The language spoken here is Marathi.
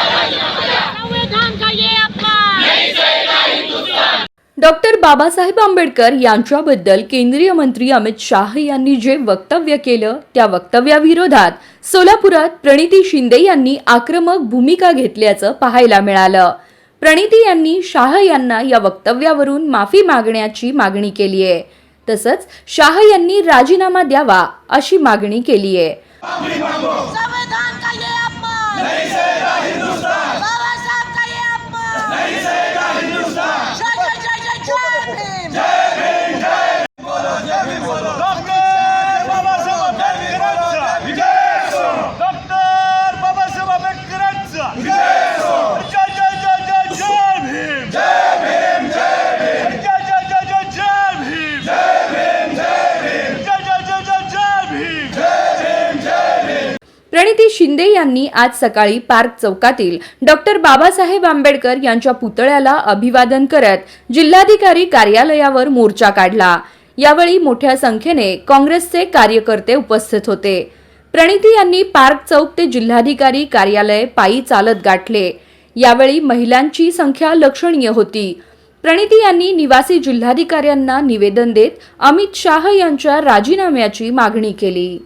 संविधान का ये अपमान डॉक्टर बाबासाहेब आंबेडकर यांच्याबद्दल केंद्रीय मंत्री अमित शाह यांनी जे वक्तव्य केलं त्या वक्तव्याविरोधात सोलापुरात प्रणिती शिंदे यांनी आक्रमक भूमिका घेतल्याचं पाहायला मिळालं। प्रणिती यांनी शाह यांना या वक्तव्यावरून माफी मागण्याची मागणी केली आहे। तसंच शाह यांनी राजीनामा द्यावा अशी मागणी केली आहे। संविधान का ये अपमान नहीं सहेगा हिंदुस्तान बाबा साहब का ये अपमान नहीं सहेगा हिंदुस्तान जय जय जय जय जय भीम जय भीम जय बोलो जय भीम बोलो डॉक्टर बाबासाहेब आंबेडकरांचा विजय असो डॉक्टर बाबासाहेब आंबेडकरांचा विजय असो जय जय जय जय जय भीम जय भीम जय भीम जय जय जय जय जय भीम जय भीम जय भीम जय जय जय जय जय भीम जय भीम जय भीम। प्रणिती शिंदे यांनी आज सकाळी पार्क चौकातील डॉक्टर बाबासाहेब आंबेडकर यांच्या पुतळ्याला अभिवादन करत जिल्हाधिकारी कार्यालयावर मोर्चा काढला। यावेळी मोठ्या संख्येने काँग्रेसचे कार्यकर्ते उपस्थित होते। प्रणिती यांनी पार्क चौक ते जिल्हाधिकारी कार्यालय पायी चालत गाठले। यावेळी महिलांची संख्या लक्षणीय होती। प्रणिती यांनी निवासी जिल्हाधिकाऱ्यांना निवेदन देत अमित शाह यांच्या राजीनाम्याची मागणी केली।